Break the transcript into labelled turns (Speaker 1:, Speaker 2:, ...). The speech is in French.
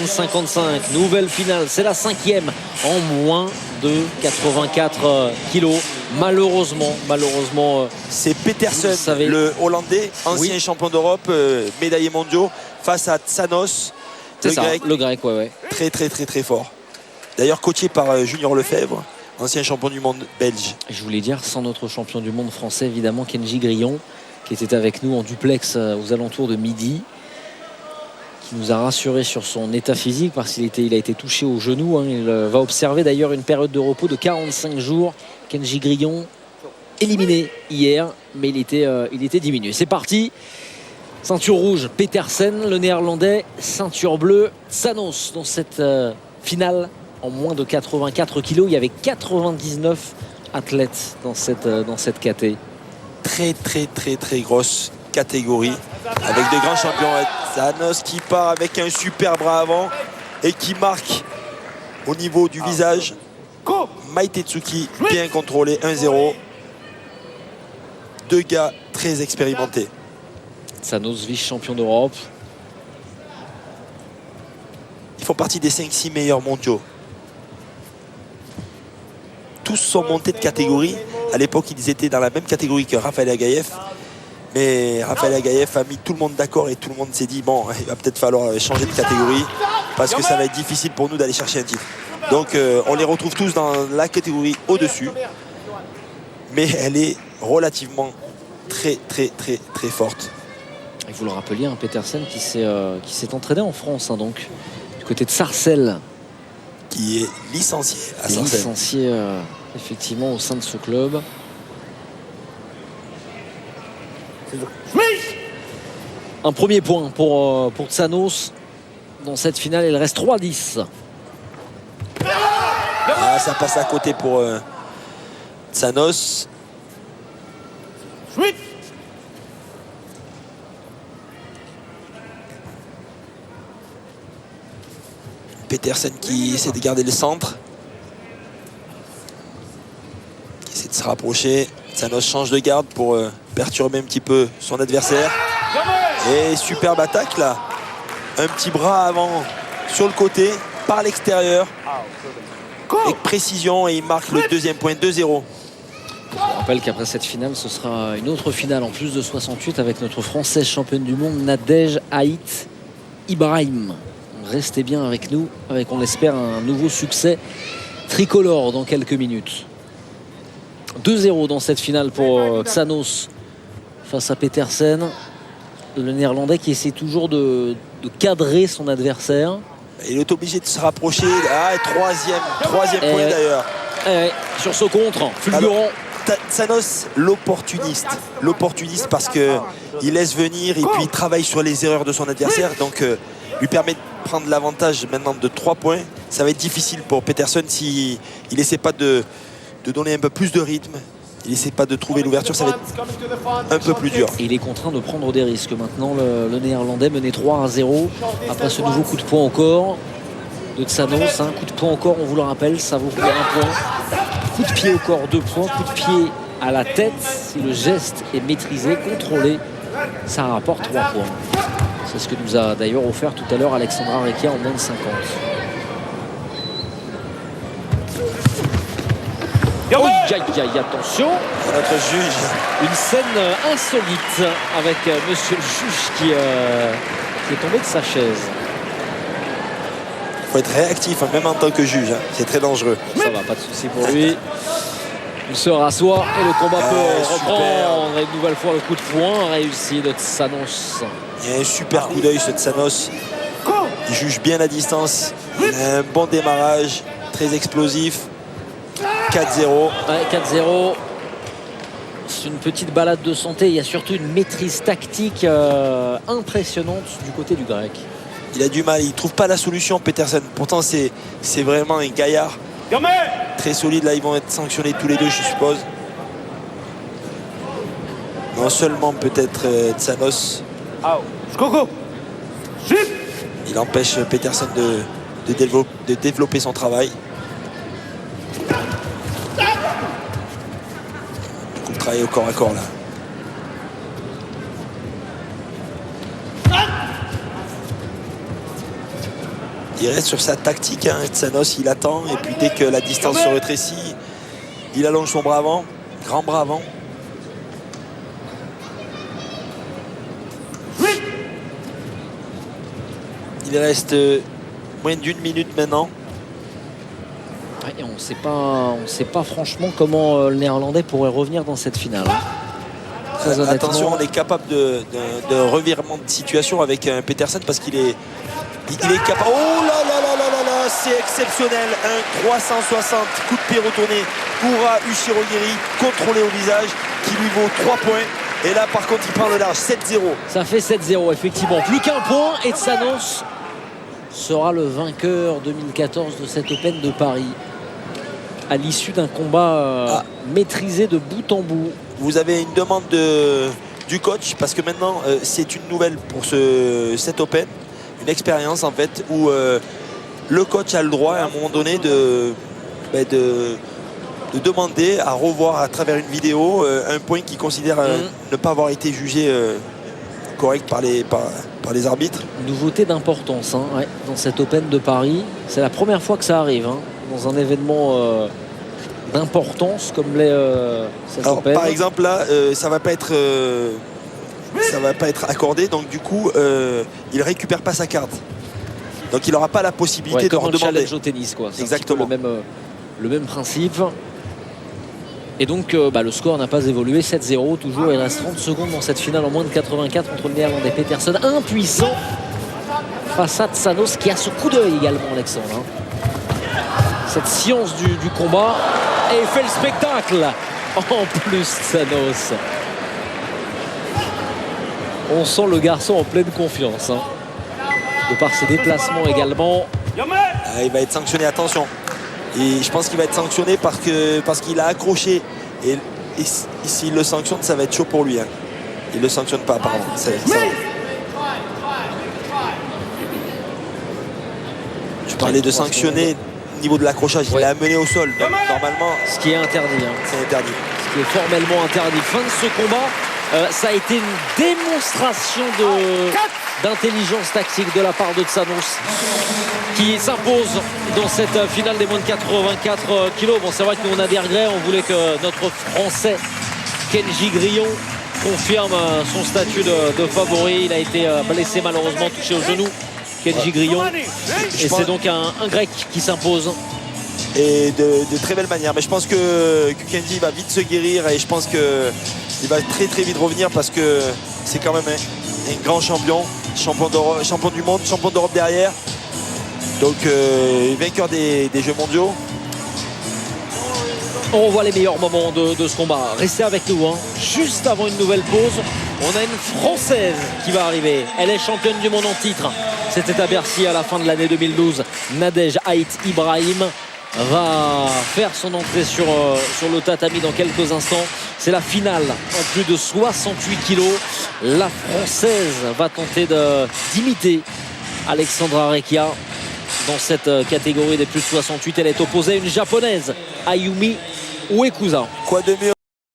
Speaker 1: 15,55. Nouvelle finale, c'est la 5e en moins de 84 kilos. Malheureusement,
Speaker 2: c'est Petersen, le Hollandais, ancien champion d'Europe, médaillé mondiaux, face à Tsanos,
Speaker 1: le grec, ouais.
Speaker 2: Très fort. D'ailleurs coaché par Junior Lefebvre, ancien champion du monde belge.
Speaker 1: Je voulais dire, sans notre champion du monde français, évidemment, Kenji Grillon, qui était avec nous en duplex aux alentours de midi, qui nous a rassuré sur son état physique parce qu'il a été touché au genou. Il va observer d'ailleurs une période de repos de 45 jours. Kenji Grillon éliminé hier, mais il était diminué. C'est parti. Ceinture rouge, Petersen, le néerlandais. Ceinture bleue, Tsanos dans cette finale en moins de 84 kilos. Il y avait 99 athlètes dans cette KT.
Speaker 2: Très grosse catégorie avec des grands champions. Tsanos qui part avec un super bras avant et qui marque au niveau du visage. Mai Tetsuki bien contrôlé, 1-0. Deux gars très expérimentés.
Speaker 1: Tsanos, vice-champion d'Europe.
Speaker 2: Ils font partie des 5-6 meilleurs mondiaux. Tous sont montés de catégorie. À l'époque, ils étaient dans la même catégorie que Rafael Agaïev. Mais Rafael Agaïev a mis tout le monde d'accord et tout le monde s'est dit bon, il va peut-être falloir changer de catégorie parce que ça va être difficile pour nous d'aller chercher un titre. Donc on les retrouve tous dans la catégorie au-dessus. Mais elle est relativement très forte.
Speaker 1: Et vous le rappeliez, Petersen qui s'est entraîné en France, donc du côté de Sarcelles.
Speaker 2: Qui est licencié à Sarcelles.
Speaker 1: Licencié effectivement au sein de ce club. Un premier point pour Tsanos dans cette finale. Il reste 3-10.
Speaker 2: Ça passe à côté pour Tsanos. Petersen qui essaie de garder le centre. Qui essaie de se rapprocher. Tsanos change de garde pour perturber un petit peu son adversaire. Et superbe attaque là. Un petit bras avant sur le côté, par l'extérieur. Avec précision, et il marque le deuxième point, 2-0.
Speaker 1: Je rappelle qu'après cette finale, ce sera une autre finale en plus de 68 avec notre Française championne du monde, Nadège Haït Ibrahim. Restez bien avec nous, avec, on l'espère, un nouveau succès tricolore dans quelques minutes. 2-0 dans cette finale pour Tsanos face à Petersen. Le néerlandais qui essaie toujours de cadrer son adversaire.
Speaker 2: Il est obligé de se rapprocher. Troisième point d'ailleurs.
Speaker 1: Sur ce contre, fulgurant.
Speaker 2: Tsanos, l'opportuniste parce qu'il laisse venir et puis il travaille sur les erreurs de son adversaire. Donc lui permet de prendre l'avantage maintenant de 3 points. Ça va être difficile pour Petersen s'il n'essaie pas de donner un peu plus de rythme. Il n'essaie pas de trouver l'ouverture, ça va être un peu plus dur.
Speaker 1: Et il est contraint de prendre des risques. Maintenant, le néerlandais mené 3-0 après ce nouveau coup de poing encore de Tsanos. Un coup de poing encore, on vous le rappelle, ça vaut pour 1 point. Coup de pied au corps, 2 points. Coup de pied à la tête, si le geste est maîtrisé, contrôlé, ça rapporte 3 points. C'est ce que nous a d'ailleurs offert tout à l'heure Alexandra Rekia en moins de 50. Attention,
Speaker 2: notre juge.
Speaker 1: Une scène insolite avec monsieur le juge qui est tombé de sa chaise.
Speaker 2: Il faut être réactif, même en tant que juge. C'est très dangereux.
Speaker 1: Ça va, pas de souci pour lui. Il se rassoit et le combat peut reprendre. Et une nouvelle fois, le coup de poing réussi de Tsanos.
Speaker 2: Il y a un super coup d'œil, ce Tsanos. Il juge bien la distance. Il a un bon démarrage, très explosif. 4-0.
Speaker 1: Ouais, 4-0. C'est une petite balade de santé. Il y a surtout une maîtrise tactique impressionnante du côté du grec.
Speaker 2: Il a du mal, il ne trouve pas la solution, Petersen. Pourtant, c'est vraiment un gaillard très solide. Là, ils vont être sanctionnés tous les deux, je suppose. Non seulement peut-être Tsanos. Il empêche Petersen de développer son travail. Travailler au corps à corps là. Il reste sur sa tactique, hein. Tsanos, il attend et puis dès que la distance se rétrécit, il allonge son bras avant, grand bras avant. Il reste moins d'1 minute maintenant.
Speaker 1: Et on ne sait pas franchement comment le Néerlandais pourrait revenir dans cette finale.
Speaker 2: Attention, on est capable de revirement de situation avec Petersen parce qu'il est capable. Oh là là là là là là, c'est exceptionnel. Un 360 coup de pied retourné pour Ushirogiri, contrôlé au visage, qui lui vaut 3 points. Et là, par contre, il prend le large, 7-0.
Speaker 1: Ça fait 7-0, effectivement. Plus qu'un point et Tsanos sera le vainqueur 2014 de cet Open de Paris. À l'issue d'un combat maîtrisé de bout en bout.
Speaker 2: Vous avez une demande du coach parce que maintenant c'est une nouvelle pour cet Open, une expérience en fait où le coach a le droit à un moment donné de demander à revoir à travers une vidéo un point qu'il considère ne pas avoir été jugé correct par les arbitres.
Speaker 1: Nouveauté d'importance dans cet Open de Paris. C'est la première fois que ça arrive dans un événement d'importance comme les cet Open.
Speaker 2: Par exemple là ça va pas être accordé, donc du coup il récupère pas sa carte, donc il n'aura pas la possibilité de redemander.
Speaker 1: Challenge au tennis quoi.
Speaker 2: Exactement
Speaker 1: le même principe. Et donc le score n'a pas évolué, 7-0 toujours. Il reste 30 secondes dans cette finale en moins de 84 entre le Néerlandais Petersen, impuissant face à Tsanos qui a ce coup d'œil également, Alexandre. Cette science du combat, et il fait le spectacle en plus. Tsanos, on sent le garçon en pleine confiance de par ses déplacements également.
Speaker 2: Il va être sanctionné, attention. Et je pense qu'il va être sanctionné parce qu'il a accroché. Et s'il le sanctionne, ça va être chaud pour lui. Il ne le sanctionne pas, pardon. Je parlais de sanctionner au niveau de l'accrochage. Il l'a amené au sol. Donc, normalement,
Speaker 1: ce qui est interdit.
Speaker 2: C'est interdit.
Speaker 1: Ce qui est formellement interdit. Fin de ce combat. Ça a été une démonstration d'intelligence tactique de la part de Tsanos qui s'impose dans cette finale des moins de 84 kilos. Bon, c'est vrai que nous on a des regrets, on voulait que notre Français Kenji Grillon confirme son statut de favori. Il a été blessé, malheureusement touché au genou, Kenji Grillon, et c'est donc un Grec qui s'impose.
Speaker 2: Et de très belle manière, mais je pense que Kenji va vite se guérir et je pense qu'il va très très vite revenir parce que c'est quand même un grand champion du monde, champion d'Europe derrière. Donc vainqueur des Jeux mondiaux.
Speaker 1: On voit les meilleurs moments de ce combat. Restez avec nous. Juste avant une nouvelle pause, on a une Française qui va arriver. Elle est championne du monde en titre. C'était à Bercy à la fin de l'année 2012. Nadège Ait Ibrahim va faire son entrée sur le tatami dans quelques instants. C'est la finale en plus de 68 kilos. La Française va tenter d'imiter Alexandra Recchia dans cette catégorie des plus de 68. Elle est opposée à une Japonaise, Ayumi Uekusa.
Speaker 2: Quoi de mieux